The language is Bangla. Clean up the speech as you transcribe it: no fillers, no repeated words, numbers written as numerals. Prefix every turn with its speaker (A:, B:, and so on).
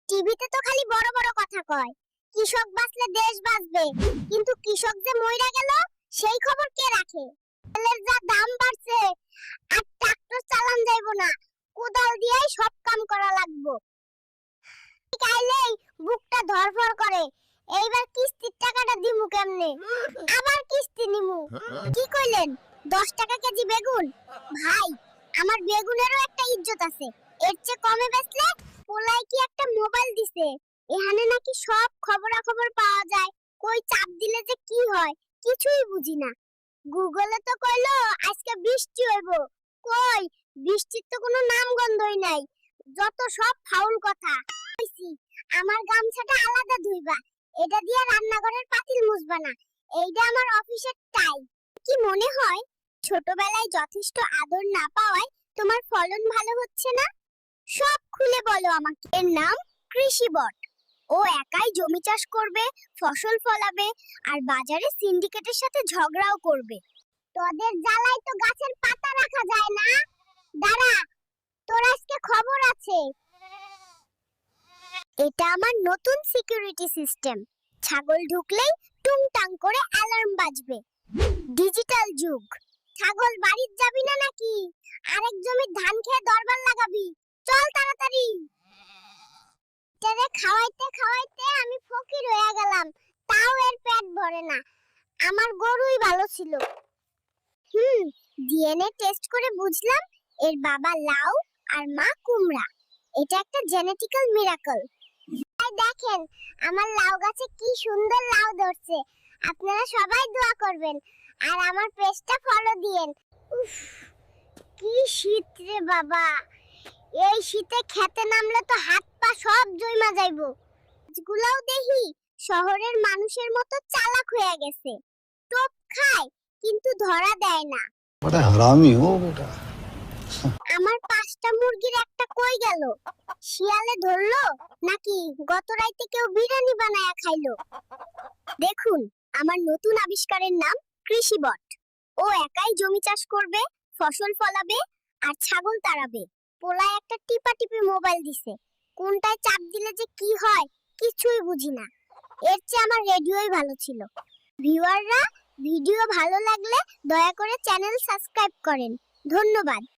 A: টিভিতে তো খালি বড় বড় কথা কয়, কৃষক বাঁচলে দেশ বাঁচবে, কিন্তু কৃষক যে মইরা গেল সেই খবর কে রাখে? তেলের যা দাম বাড়ছে, আর ট্রাক্টর চালান যাইবো না, কোদাল দিয়েই সব কাম করা লাগবো। কাইলেই বুকটা ধরফর করে, এইবার কিস্তির টাকাটা দিমু কেমনে? আবার কিস্তি নিমু। কি কইলেন 10 টাকা কেজি বেগুন? ভাই, আমার বেগুনেরও একটা ইজ্জত আছে, এর চেয়ে কমে বেচলে পোলাই কি একটা মোবাইল দিছে, এখানে নাকি সব খবরাখবর পাওয়া যায়, কই চাপ দিলে যে কি হয় কিছুই বুঝি না। গুগলে তো কইলো আজকে বৃষ্টি হইব, কই বৃষ্টির তো কোনো নাম গন্ধই নাই, যত সব ফাউল কথা। কইছি আমার গামছাটা আলাদা ধুইবা, এটা দিয়ে রান্নাঘরের পাতিল মুছবা না, এইটা আমার অফিসের টাই। কি মনে হয় ছোটবেলায় যথেষ্ট আদর না পাওয়ায় তোমার ফলন ভালো হচ্ছে না? সব খুলে বলো আমাকে। এর নাম কৃষিবট। ও একাই জমি চাষ করবে, ফসল ফলাবে, আর বাজারে সিন্ডিকেটের সাথে ঝগড়াও করবে। তোদের জ্বালায় তো গাছের পাতা রাখা যায় না। দাঁড়া, তোর আজকে খবর আছে। এটা আমার নতুন সিকিউরিটি সিস্টেম। ছাগল ঢুকলেই টুংটাং করে অ্যালার্ম বাজবে। ডিজিটাল যুগ। ছাগল বাড়ির যাবি না নাকি? আরেক জমির ধান খেয়ে দরবার লাগাবি, চল তাড়াতাড়ি। এটারে খাওয়াইতে খাওয়াইতে আমি ফকির হয়ে গেলাম, তাও এর পেট ভরে না। আমার গরুই ভালো ছিল। ডিএনএ টেস্ট করে বুঝলাম এর বাবা লাউ আর মা কুমড়া। এটা একটা জেনেটিক্যাল মিরাকল। তাই দেখেন আমার লাউ গাছে কি সুন্দর লাউ ধরছে। আপনারা সবাই দোয়া করবেন আর আমার পেজটা ফলো দিয়েন। উফ, কি শীত রে বাবা, এই শীতে খেতে নামলে তো হাত পা সব জইমা যাইবো। গুলাও দেখি শহরের মানুষের মতো চালাক হয়ে গেছে, টোপ খায় কিন্তু ধরা দেয় না।
B: बड़ा हरामी हो बेटा।
A: আমার 5টা মুরগির একটা কই গেল? শিয়ালে ধরলো নাকি গত রাইতে কেউ বিরিয়ানি বানায়া খাইলো? দেখুন আমার নতুন আবিষ্কারের নাম কৃষিবট। ও একাই জমি চাষ করবে, ফসল ফলাবে, আর ছাগল তাড়াবে। পোলায় একটা টিপাটিপি মোবাইল দিছে, কোনটায় চাপ দিলে যে কি হয় কিছুই বুঝি না। এর চেয়ে আমার রেডিওই ভালো ছিল। ভিউয়াররা, ভিডিও ভালো লাগলে দয়া করে চ্যানেল সাবস্ক্রাইব করেন। ধন্যবাদ।